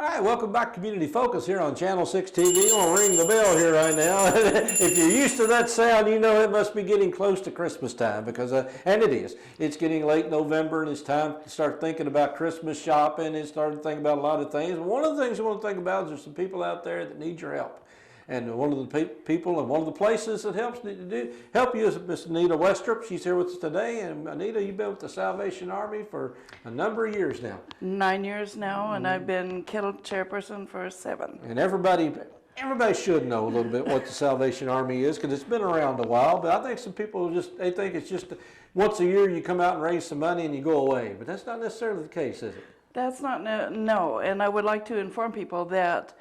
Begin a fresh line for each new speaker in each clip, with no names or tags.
All right, welcome back to Community Focus here on Channel 6 TV. I'm going to ring the bell here right now. If you're used to that sound, you know it must be getting close to Christmas time because, and it is. It's getting late November and it's time to start thinking about Christmas shopping and start thinking about a lot of things. One of the things you want to think about is there's some people out there that need your help. And one of the people and one of the places that help you is Miss Anita Westrup. She's here with us today. And Anita, you've been with the Salvation Army for a number of years now.
9 years now, and I've been kettle chairperson for 7.
And everybody should know a little bit what the Salvation Army is because it's been around a while. But I think some people they think it's just once a year you come out and raise some money and you go away. But that's not necessarily the case, is it?
That's not, no. And I would like to inform people that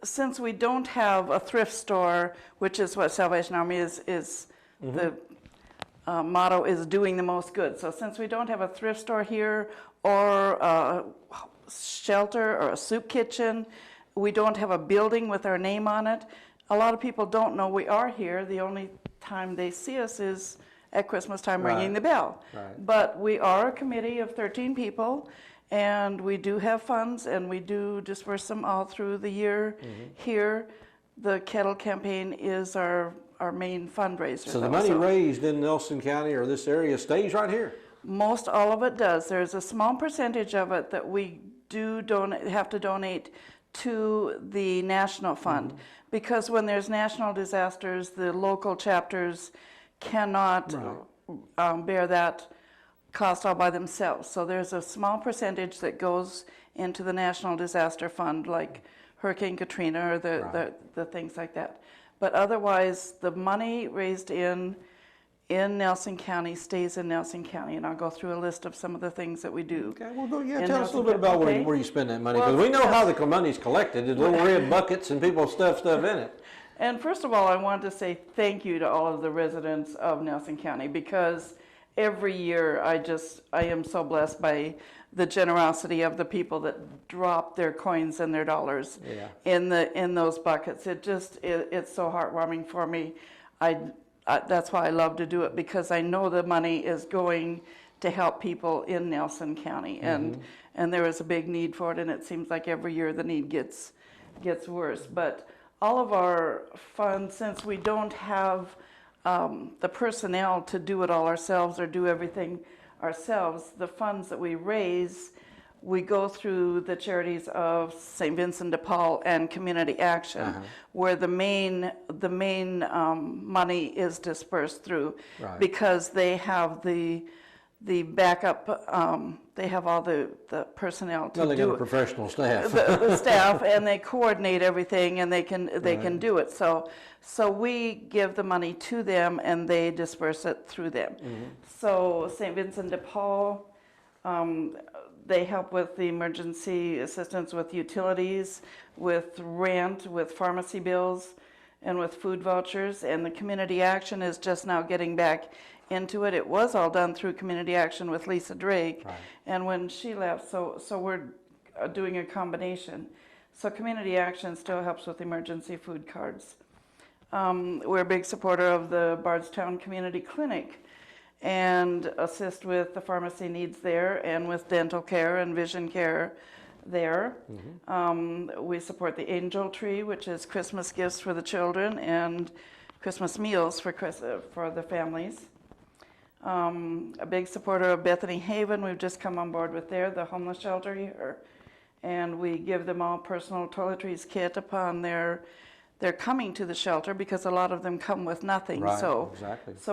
since we don't have a thrift store, which is what Salvation Army is the motto is doing the most good. So since we don't have a thrift store here or a shelter or a soup kitchen, we don't have a building with our name on it. A lot of people don't know we are here. The only time they see us is at Christmas time ringing the bell.
Right.
But we are a committee of 13 people. And we do have funds, and we do disperse them all through the year. Here, the kettle campaign is our main fundraiser.
So the money raised in Nelson County or this area stays right here?
Most all of it does. There's a small percentage of it that we do have to donate to the national fund. Because when there's national disasters, the local chapters cannot bear that cost all by themselves. So there's a small percentage that goes into the National Disaster Fund, like Hurricane Katrina or the things like that. But otherwise, the money raised in Nelson County stays in Nelson County, and I'll go through a list of some of the things that we do.
Okay, well, tell us a little bit about where you spend that money, because we know how the money's collected. There's little red buckets and people stuff in it.
And first of all, I want to say thank you to all of the residents of Nelson County, because every year I am so blessed by the generosity of the people that drop their coins and their dollars in those buckets. It's so heartwarming for me. That's why I love to do it, because I know the money is going to help people in Nelson County, and there is a big need for it, and it seems like every year the need gets worse. But all of our funds, since we don't have the personnel to do it all ourselves or do everything ourselves, the funds that we raise, we go through the charities of St. Vincent de Paul and Community Action, where the main money is dispersed through, because they have the backup, they have all the personnel to do it.
They got a professional staff.
The staff, and they coordinate everything, and they can do it. So we give the money to them, and they disperse it through them. So St. Vincent de Paul, they help with the emergency assistance with utilities, with rent, with pharmacy bills, and with food vouchers. And the Community Action is just now getting back into it. It was all done through Community Action with Lisa Drake, and when she left, so we're doing a combination. So Community Action still helps with emergency food cards. We're a big supporter of the Bardstown Community Clinic and assist with the pharmacy needs there and with dental care and vision care there. We support the Angel Tree, which is Christmas gifts for the children and Christmas meals for the families. A big supporter of Bethany Haven. We've just come on board with the homeless shelter here, and we give them all personal toiletries kit upon their coming to the shelter, because a lot of them come with nothing. So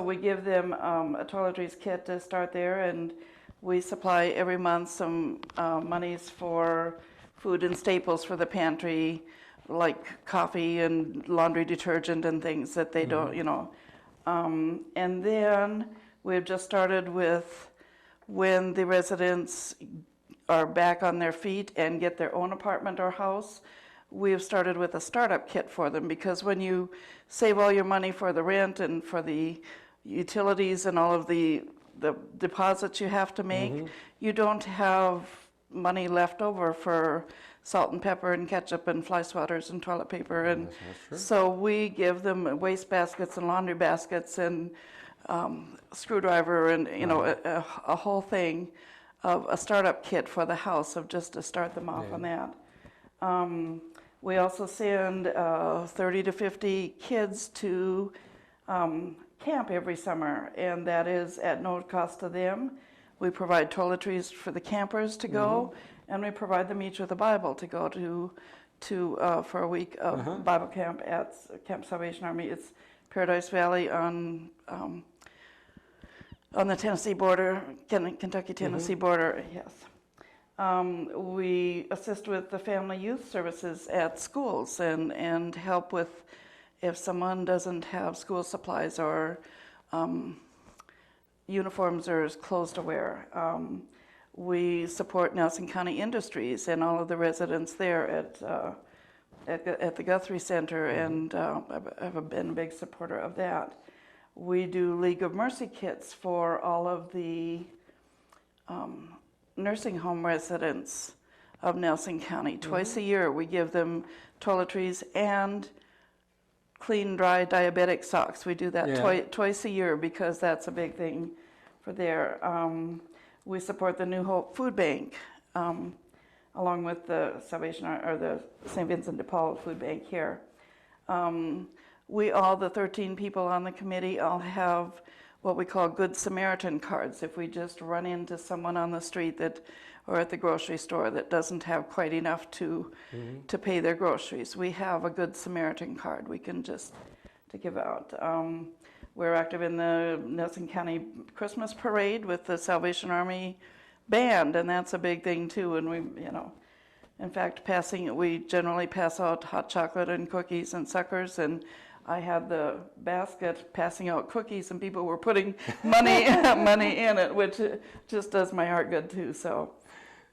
we give them a toiletries kit to start there, and we supply every month some monies for food and staples for the pantry, like coffee and laundry detergent and things that they don't, and then we've just started with, when the residents are back on their feet and get their own apartment or house, we've started with a startup kit for them, because when you save all your money for the rent and for the utilities and all of the deposits you have to make, you don't have money left over for salt and pepper and ketchup and fly swatters and toilet paper. And so we give them waste baskets and laundry baskets and screwdriver and a whole thing of a startup kit for the house, of just to start them off on that. We also send 30 to 50 kids to camp every summer, and that is at no cost to them. We provide toiletries for the campers to go, and we provide them each with a Bible to go to for a week of Bible camp at Camp Salvation Army. It's Paradise Valley on the Tennessee border, Kentucky-Tennessee border, yes. We assist with the family youth services at schools and help with if someone doesn't have school supplies or uniforms or clothes to wear. We support Nelson County Industries and all of the residents there at the Guthrie Center, and I've been a big supporter of that. We do League of Mercy kits for all of the nursing home residents of Nelson County. Twice a year we give them toiletries and clean, dry diabetic socks. We do that twice a year because that's a big thing for there. We support the New Hope Food Bank along with the Salvation or the St. Vincent de Paul Food Bank here. We all, the 13 people on the committee, all have what we call Good Samaritan cards. If we just run into someone on the street or at the grocery store that doesn't have quite enough to pay their groceries, we have a Good Samaritan card we can just to give out. We're active in the Nelson County Christmas Parade with the Salvation Army band, and that's a big thing too. And we, in fact, we generally pass out hot chocolate and cookies and suckers, and I had the basket passing out cookies, and people were putting money in it, which just does my heart good too. So,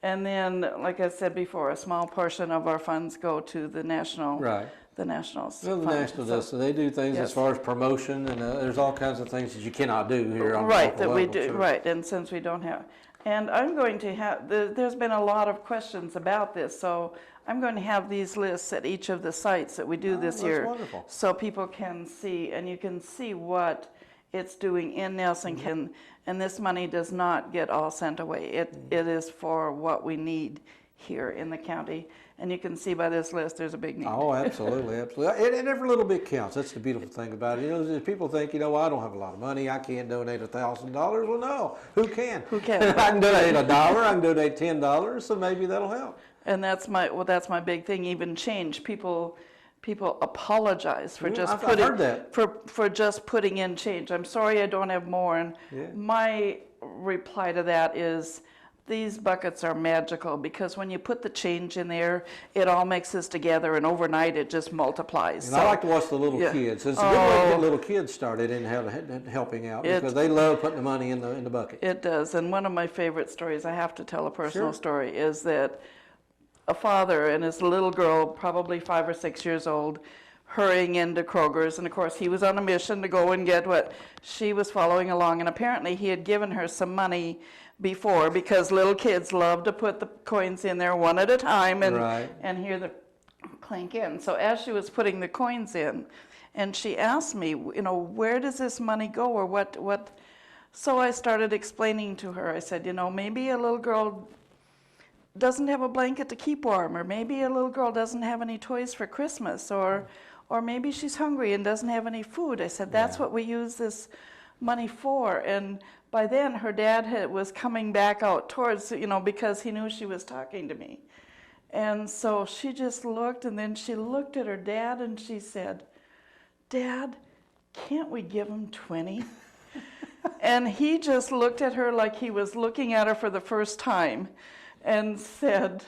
and then, like I said before, a small portion of our funds go to the national. Right. The Nationals.
Well, the National does. So they do things as far as promotion, and there's all kinds of things that you cannot do here on the local level.
We do. Sure. Right, and since we don't have, and I'm going to have. There's been a lot of questions about this, so I'm going to have these lists at each of the sites that we do this year,
wonderful.
So people can see, and you can see what it's doing in Nelson County. And this money does not get all sent away. It is for what we need here in the county. And you can see by this list, there's a big need.
Oh, absolutely, absolutely. And every little bit counts. That's the beautiful thing about it. People think, I don't have a lot of money. I can't donate $1,000. Well, no. Who can?
Who can?
I can donate $1. I can donate $10. So maybe that'll help.
And that's my big thing. Even change. People apologize for just for just putting in change. I'm sorry, I don't have more. And my reply to that is, these buckets are magical, because when you put the change in there, it all mixes together, and overnight it just multiplies.
And I like to watch the little kids. It's a good way to get little kids started in helping out, because they love putting the money in the bucket.
It does. And one of my favorite stories, I have to tell a personal story, is that a father and his little girl, probably 5 or 6 years old, hurrying into Kroger's, and of course he was on a mission to go and get what she was following along, and apparently he had given her some money before, because little kids love to put the coins in there one at a time and hear the clink in. So as she was putting the coins in, and she asked me, where does this money go, or what? So I started explaining to her. I said, maybe a little girl doesn't have a blanket to keep warm, or maybe a little girl doesn't have any toys for Christmas, or maybe she's hungry and doesn't have any food. I said, that's what we use this money for. And by then her dad was coming back out towards, because he knew she was talking to me. And so she just looked, and then she looked at her dad and she said, "Dad, can't we give him 20? And he just looked at her like he was looking at her for the first time and said,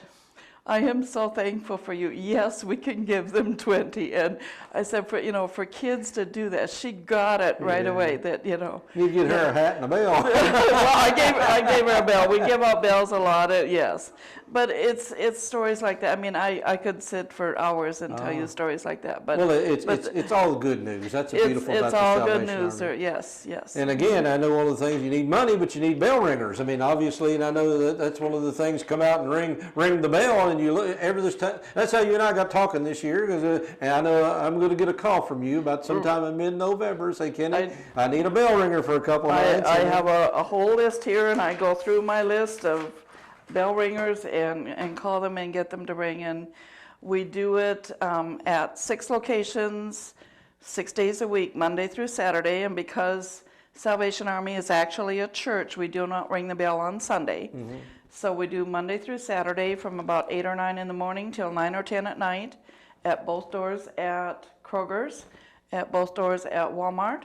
"I am so thankful for you. Yes, we can give them 20. And I said, for kids to do that, she got it right away. That
You get her a hat and a bell.
Well, I gave her a bell. We give out bells a lot. Yes, but it's stories like that. I mean, I could sit for hours and tell you stories like that. But
it's all good news. That's the beautiful about the Salvation
It's all good news.
Army.
Yes.
And again, I know one of the things, you need money, but you need bell ringers. I mean, obviously, and I know that's one of the things. Come out and ring the bell, and you look this time. That's how you and I got talking this year, because and I know I'm going to get a call from you about sometime in mid-November. Say, Kenny, I need a bell ringer for a couple of nights.
I have a whole list here, and I go through my list of bell ringers and call them and get them to ring. And We do it at 6 locations, 6 days a week, Monday through Saturday. And because Salvation Army is actually a church, we do not ring the bell on Sunday. So we do Monday through Saturday from about 8 or 9 in the morning till 9 or 10 at night at both doors at Kroger's, at both doors at Walmart,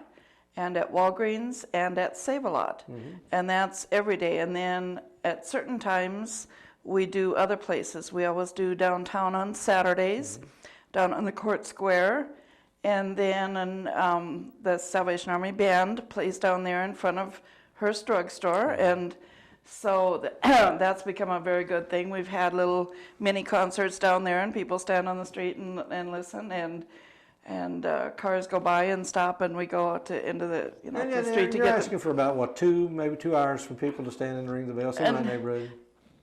and at Walgreens, and at Save-A-Lot. And that's every day. And then at certain times, we do other places. We always do downtown on Saturdays, down on the Court Square. And then the Salvation Army Band plays down there in front of Hearst Drugstore. And so that's become a very good thing. We've had little mini concerts down there, and people stand on the street and listen, and cars go by and stop, and we go out into the the street to
you're
get
asking for about what, maybe 2 hours for people to stand and ring the bell, somewhere in that neighborhood.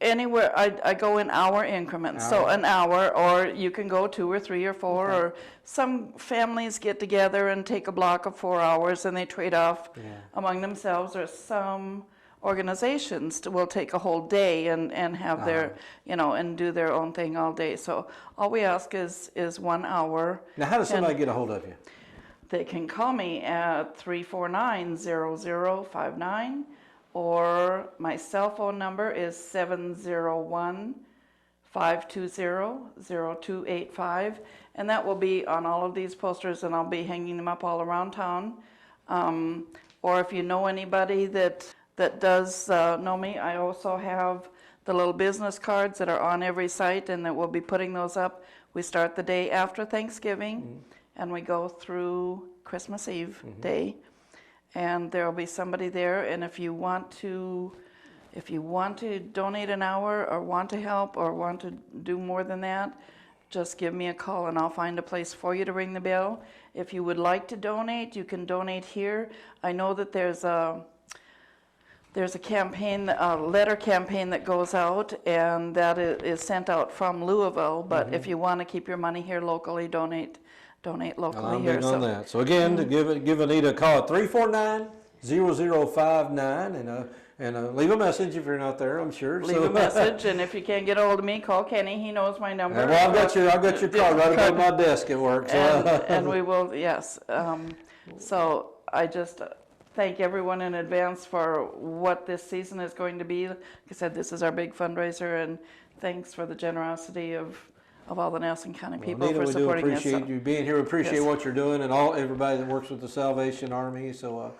Anywhere. I go in hour increments, so an hour, or you can go 2 or 3 or 4, or some families get together and take a block of 4 hours and they trade off among themselves, or some organizations will take a whole day and have their, and do their own thing all day. So all we ask is 1 hour.
Now, how does somebody get a hold of you?
They can call me at 349-0059, or my cell phone number is 701-520-0285, and that will be on all of these posters, and I'll be hanging them up all around town. Or if you know anybody that does know me, I also have the little business cards that are on every site, and that we'll be putting those up. We start the day after Thanksgiving, and we go through Christmas Eve day, and there will be somebody there. And if you want to donate an hour, or want to help, or want to do more than that, just give me a call and I'll find a place for you to ring the bell. If you would like to donate, you can donate here. I know that there's a campaign, a letter campaign that goes out, and that is sent out from Louisville. But if you want to keep your money here locally, donate locally
I'm
here.
big on that. So again, to give Anita a call at 349-0059, and leave a message if you're not there, I'm sure.
Leave a message, and if you can't get a hold of me, call Kenny. He knows my number.
Well, I've got your card right above my desk at work. So.
And we will, yes. So I just thank everyone in advance for what this season is going to be. Like I said, this is our big fundraiser, and thanks for the generosity of all the Nelson County people
Anita,
for supporting us.
We do appreciate you being here. We appreciate what you're doing, and everybody that works with the Salvation Army. So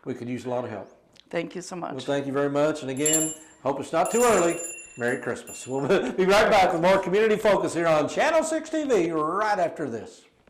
we could use a lot of help.
Thank you so much.
Well, thank you very much. And again, hope it's not too early. Merry Christmas. We'll be right back with more Community Focus here on Channel 6 TV right after this.